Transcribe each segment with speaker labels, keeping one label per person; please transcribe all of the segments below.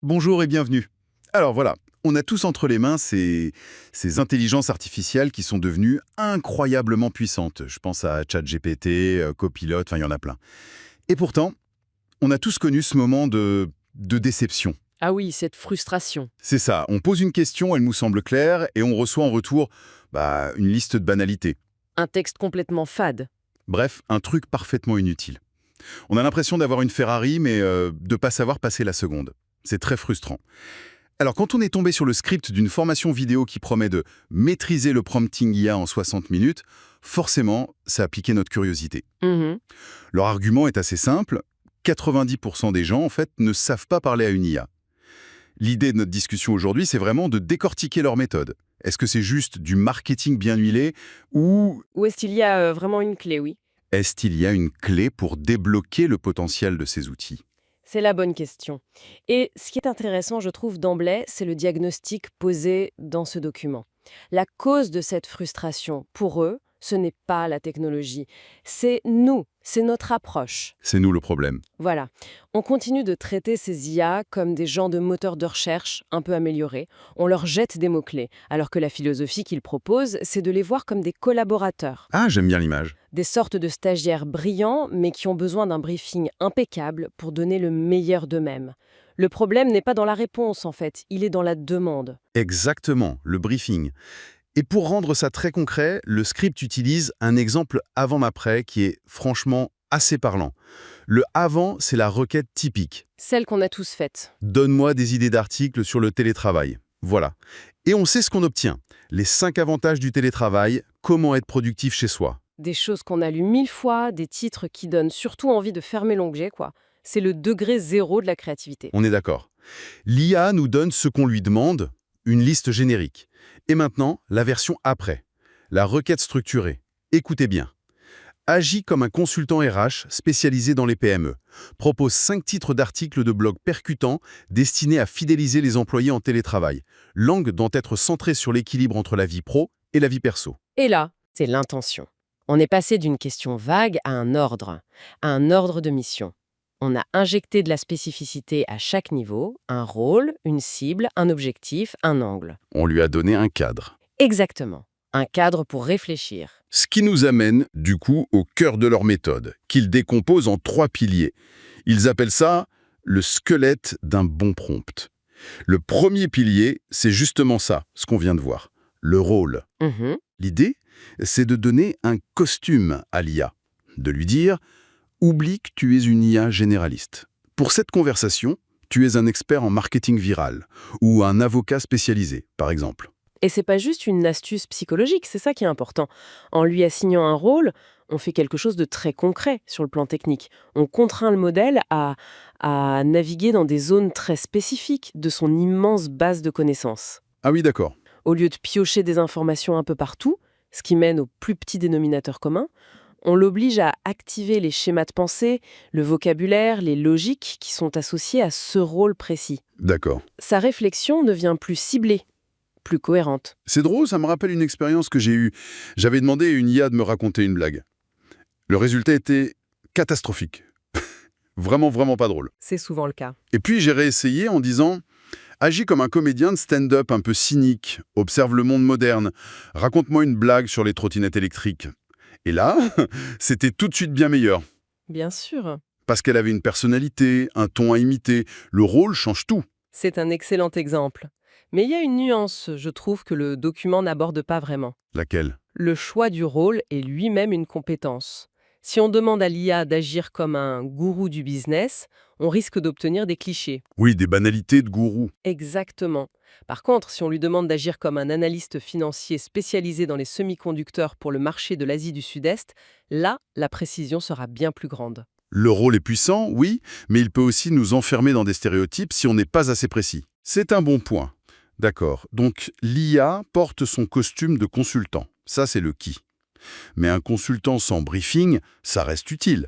Speaker 1: Bonjour et bienvenue. Alors voilà, on a tous entre les mains ces intelligences artificielles qui sont devenues incroyablement puissantes. Je pense à ChatGPT, Copilot, enfin il y en a plein. Et pourtant, on a tous connu ce moment de déception.
Speaker 2: Ah oui, cette frustration.
Speaker 1: C'est ça, on pose une question, elle nous semble claire, et on reçoit en retour une liste de banalités.
Speaker 2: Un texte complètement fade.
Speaker 1: Bref, un truc parfaitement inutile. On a l'impression d'avoir une Ferrari, mais de pas savoir passer la seconde. C'est très frustrant. Alors, quand on est tombé sur le script d'une formation vidéo qui promet de maîtriser le prompting IA en 60 minutes, forcément, ça a piqué notre curiosité.
Speaker 2: Mhm.
Speaker 1: Leur argument est assez simple. 90% des gens, en fait, ne savent pas parler à une IA. L'idée de notre discussion aujourd'hui, c'est vraiment de décortiquer leur méthode. Est-ce que c'est juste du marketing bien huilé ou
Speaker 2: Où est-ce qu'il y a vraiment une clé, oui?
Speaker 1: est-ce qu'il y a une clé pour débloquer le potentiel de ces outils?
Speaker 2: C'est la bonne question. Et ce qui est intéressant, je trouve, d'emblée, c'est le diagnostic posé dans ce document. La cause de cette frustration, pour eux, ce n'est pas la technologie. C'est nous, c'est notre approche.
Speaker 1: C'est nous le problème.
Speaker 2: Voilà. On continue de traiter ces IA comme des genres de moteurs de recherche un peu améliorés. On leur jette des mots-clés, alors que la philosophie qu'ils proposent, c'est de les voir comme des collaborateurs.
Speaker 1: Ah, j'aime bien l'image.
Speaker 2: Des sortes de stagiaires brillants, mais qui ont besoin d'un briefing impeccable pour donner le meilleur d'eux-mêmes. Le problème n'est pas dans la réponse, en fait, il est dans la demande.
Speaker 1: Exactement, le briefing. Et pour rendre ça très concret, le script utilise un exemple avant-après qui est franchement assez parlant. Le avant, c'est la requête typique.
Speaker 2: Celle qu'on a tous faite.
Speaker 1: Donne-moi des idées d'articles sur le télétravail. Voilà. Et on sait ce qu'on obtient. Les 5 avantages du télétravail, comment être productif chez soi.
Speaker 2: Des choses qu'on a lues 1000 fois, des titres qui donnent surtout envie de fermer l'onglet, quoi. C'est le degré zéro de la créativité.
Speaker 1: On est d'accord. L'IA nous donne ce qu'on lui demande, une liste générique. Et maintenant, la version après. La requête structurée. Écoutez bien. Agit comme un consultant RH spécialisé dans les PME. Propose 5 titres d'articles de blog percutants destinés à fidéliser les employés en télétravail. Langue doit être centrée sur l'équilibre entre la vie pro et la vie perso.
Speaker 2: Et là, c'est l'intention. On est passé d'une question vague à un ordre de mission. On a injecté de la spécificité à chaque niveau, un rôle, une cible, un objectif, un angle.
Speaker 1: On lui a donné un cadre.
Speaker 2: Exactement. Un cadre pour réfléchir.
Speaker 1: Ce qui nous amène, du coup, au cœur de leur méthode, qu'ils décomposent en 3 piliers. Ils appellent ça le squelette d'un bon prompt. Le premier pilier, c'est justement ça, ce qu'on vient de voir, le rôle.
Speaker 2: Mhm.
Speaker 1: L'idée, c'est de donner un costume à l'IA, de lui dire « Oublie que tu es une IA généraliste. Pour cette conversation, tu es un expert en marketing viral ou un avocat spécialisé, par exemple. »
Speaker 2: Et c'est pas juste une astuce psychologique, c'est ça qui est important. En lui assignant un rôle, on fait quelque chose de très concret sur le plan technique. On contraint le modèle à naviguer dans des zones très spécifiques de son immense base de connaissances.
Speaker 1: Ah oui, d'accord.
Speaker 2: Au lieu de piocher des informations un peu partout, ce qui mène au plus petit dénominateur commun, on l'oblige à activer les schémas de pensée, le vocabulaire, les logiques qui sont associés à ce rôle précis.
Speaker 1: D'accord.
Speaker 2: Sa réflexion devient plus ciblée, plus cohérente.
Speaker 1: C'est drôle, ça me rappelle une expérience que j'ai eue. J'avais demandé à une IA de me raconter une blague. Le résultat était catastrophique. Vraiment, vraiment pas drôle.
Speaker 2: C'est souvent le cas.
Speaker 1: Et puis j'ai réessayé en disant « Agis comme un comédien de stand-up un peu cynique, observe le monde moderne, raconte-moi une blague sur les trottinettes électriques. » Et là, c'était tout de suite bien meilleur.
Speaker 2: Bien sûr.
Speaker 1: Parce qu'elle avait une personnalité, un ton à imiter. Le rôle change tout.
Speaker 2: C'est un excellent exemple. Mais il y a une nuance, je trouve, que le document n'aborde pas vraiment.
Speaker 1: Laquelle?
Speaker 2: Le choix du rôle est lui-même une compétence. Si on demande à l'IA d'agir comme un gourou du business, on risque d'obtenir des clichés.
Speaker 1: Oui, des banalités de gourou.
Speaker 2: Exactement. Par contre, si on lui demande d'agir comme un analyste financier spécialisé dans les semi-conducteurs pour le marché de l'Asie du Sud-Est, là, la précision sera bien plus grande.
Speaker 1: Le rôle est puissant, oui, mais il peut aussi nous enfermer dans des stéréotypes si on n'est pas assez précis. C'est un bon point. D'accord. Donc, l'IA porte son costume de consultant. Ça, c'est le qui. Mais un consultant sans briefing, ça reste utile.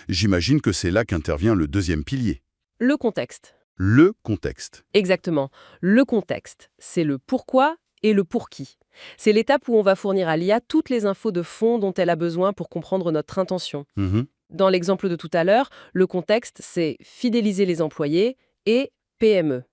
Speaker 1: J'imagine que c'est là qu'intervient le deuxième pilier.
Speaker 2: Le contexte.
Speaker 1: Le contexte.
Speaker 2: Exactement. Le contexte, c'est le pourquoi et le pour qui. C'est l'étape où on va fournir à l'IA toutes les infos de fond dont elle a besoin pour comprendre notre intention.
Speaker 1: Mhm.
Speaker 2: Dans l'exemple de tout à l'heure, le contexte, c'est fidéliser les employés et PME.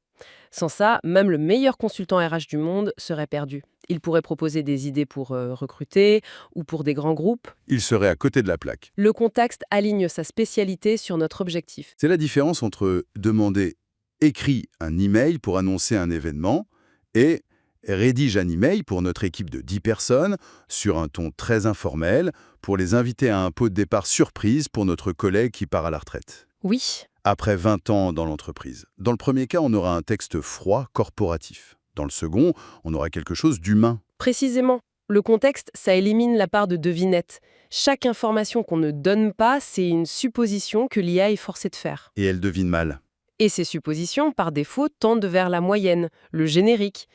Speaker 2: Sans ça, même le meilleur consultant RH du monde serait perdu. Il pourrait proposer des idées pour recruter ou pour des grands groupes.
Speaker 1: Il serait à côté de la plaque.
Speaker 2: Le contexte aligne sa spécialité sur notre objectif.
Speaker 1: C'est la différence entre demander écris un email pour annoncer un événement et rédige un email pour notre équipe de 10 personnes sur un ton très informel pour les inviter à un pot de départ surprise pour notre collègue qui part à la retraite.
Speaker 2: Oui,
Speaker 1: Après 20 ans dans l'entreprise. Dans le premier cas, on aura un texte froid, corporatif. Dans le second, on aura quelque chose d'humain.
Speaker 2: précisément. Le contexte, ça élimine la part de devinette. Chaque information qu'on ne donne pas, c'est une supposition que l'IA est forcée de faire.
Speaker 1: Et elle devine mal.
Speaker 2: Et ces suppositions, par défaut, tendent vers la moyenne, le générique.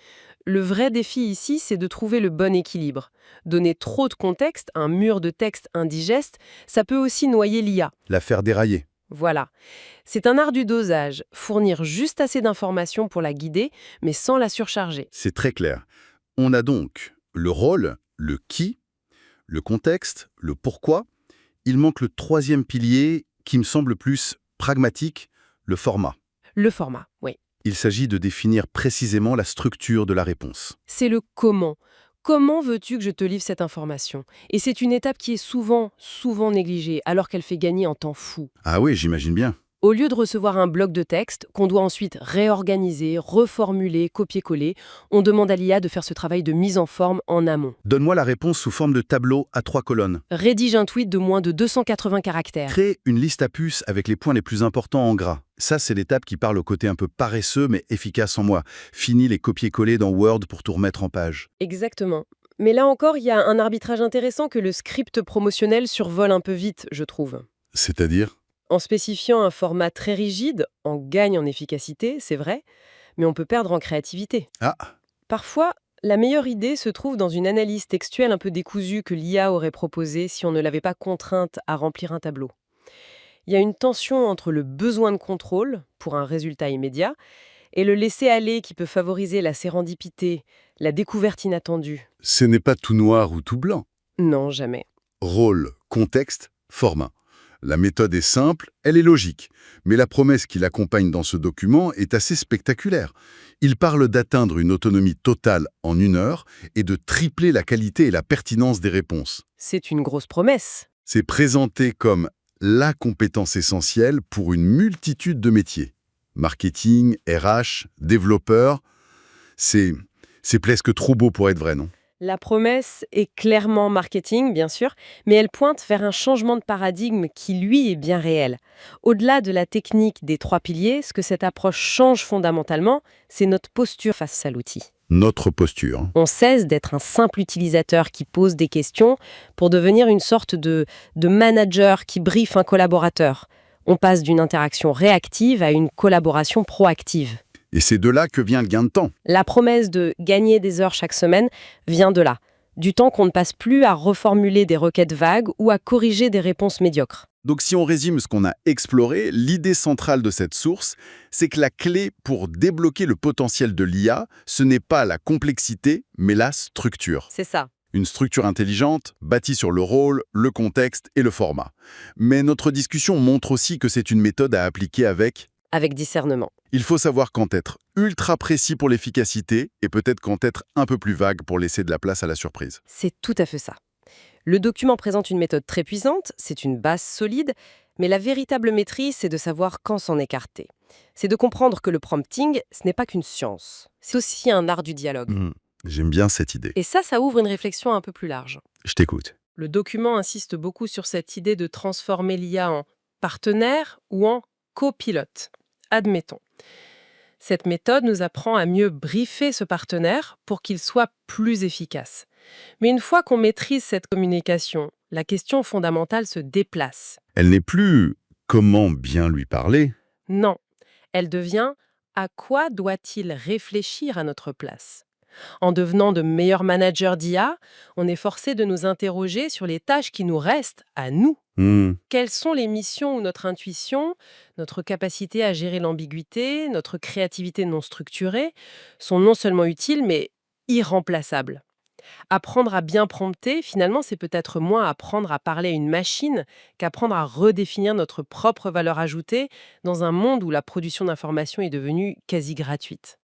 Speaker 2: Le vrai défi ici, c'est de trouver le bon équilibre. Donner trop de contexte, un mur de texte indigeste, ça peut aussi noyer l'IA.
Speaker 1: La faire dérailler.
Speaker 2: Voilà. C'est un art du dosage, fournir juste assez d'informations pour la guider, mais sans la surcharger.
Speaker 1: C'est très clair. On a donc le rôle, le qui, le contexte, le pourquoi. Il manque le troisième pilier qui me semble plus pragmatique, le format.
Speaker 2: Le format, oui.
Speaker 1: Il s'agit de définir précisément la structure de la réponse.
Speaker 2: C'est le comment. Comment veux-tu que je te livre cette information? Et c'est une étape qui est souvent négligée, alors qu'elle fait gagner en temps fou.
Speaker 1: Ah oui, j'imagine bien.
Speaker 2: Au lieu de recevoir un bloc de texte qu'on doit ensuite réorganiser, reformuler, copier-coller, on demande à l'IA de faire ce travail de mise en forme en amont.
Speaker 1: Donne-moi la réponse sous forme de tableau à 3 colonnes.
Speaker 2: Rédige un tweet de moins de 280 caractères.
Speaker 1: Crée une liste à puces avec les points les plus importants en gras. Ça, c'est l'étape qui parle au côté un peu paresseux mais efficace en moi. Fini les copier-coller dans Word pour tout remettre en page.
Speaker 2: Exactement. Mais là encore, il y a un arbitrage intéressant que le script promotionnel survole un peu vite, je trouve.
Speaker 1: C'est-à-dire?
Speaker 2: En spécifiant un format très rigide, on gagne en efficacité, c'est vrai, mais on peut perdre en créativité.
Speaker 1: Ah,
Speaker 2: Parfois, la meilleure idée se trouve dans une analyse textuelle un peu décousue que l'IA aurait proposée si on ne l'avait pas contrainte à remplir un tableau. Il y a une tension entre le besoin de contrôle, pour un résultat immédiat, et le laisser-aller qui peut favoriser la sérendipité, la découverte inattendue.
Speaker 1: ce n'est pas tout noir ou tout blanc.
Speaker 2: Non, jamais.
Speaker 1: Rôle, contexte, format. La méthode est simple, elle est logique, mais la promesse qui l'accompagne dans ce document est assez spectaculaire. Il parle d'atteindre une autonomie totale en 1 heure et de tripler la qualité et la pertinence des réponses.
Speaker 2: C'est une grosse promesse.
Speaker 1: C'est présenté comme la compétence essentielle pour une multitude de métiers. Marketing, RH, développeur, c'est presque trop beau pour être vrai, non?
Speaker 2: La promesse est clairement marketing, bien sûr, mais elle pointe vers un changement de paradigme qui, lui, est bien réel. Au-delà de la technique des 3 piliers, ce que cette approche change fondamentalement, c'est notre posture face à l'outil.
Speaker 1: Notre posture.
Speaker 2: On cesse d'être un simple utilisateur qui pose des questions pour devenir une sorte de manager qui briefe un collaborateur. On passe d'une interaction réactive à une collaboration proactive.
Speaker 1: Et c'est de là que vient le gain de temps.
Speaker 2: La promesse de gagner des heures chaque semaine vient de là. Du temps qu'on ne passe plus à reformuler des requêtes vagues ou à corriger des réponses médiocres.
Speaker 1: Donc si on résume ce qu'on a exploré, l'idée centrale de cette source, c'est que la clé pour débloquer le potentiel de l'IA, ce n'est pas la complexité, mais la structure.
Speaker 2: C'est ça.
Speaker 1: Une structure intelligente, bâtie sur le rôle, le contexte et le format. Mais notre discussion montre aussi que c'est une méthode à appliquer avec...
Speaker 2: Avec discernement.
Speaker 1: Il faut savoir quand être ultra précis pour l'efficacité et peut-être quand être un peu plus vague pour laisser de la place à la surprise.
Speaker 2: C'est tout à fait ça. Le document présente une méthode très puissante, c'est une base solide, mais la véritable maîtrise, c'est de savoir quand s'en écarter. C'est de comprendre que le prompting, ce n'est pas qu'une science. C'est aussi un art du dialogue.
Speaker 1: J'aime bien cette idée.
Speaker 2: Et ça ouvre une réflexion un peu plus large.
Speaker 1: Je t'écoute.
Speaker 2: Le document insiste beaucoup sur cette idée de transformer l'IA en partenaire ou en copilote. Admettons. Cette méthode nous apprend à mieux briefer ce partenaire pour qu'il soit plus efficace. Mais une fois qu'on maîtrise cette communication, la question fondamentale se déplace.
Speaker 1: Elle n'est plus comment bien lui parler.
Speaker 2: Non, elle devient à quoi doit-il réfléchir à notre place? En devenant de meilleurs managers d'IA, on est forcé de nous interroger sur les tâches qui nous restent à nous. Quelles sont les missions où notre intuition, notre capacité à gérer l'ambiguïté, notre créativité non structurée sont non seulement utiles, mais irremplaçables? Apprendre à bien prompter, finalement, c'est peut-être moins apprendre à parler à une machine qu'apprendre à redéfinir notre propre valeur ajoutée dans un monde où la production d'informations est devenue quasi gratuite.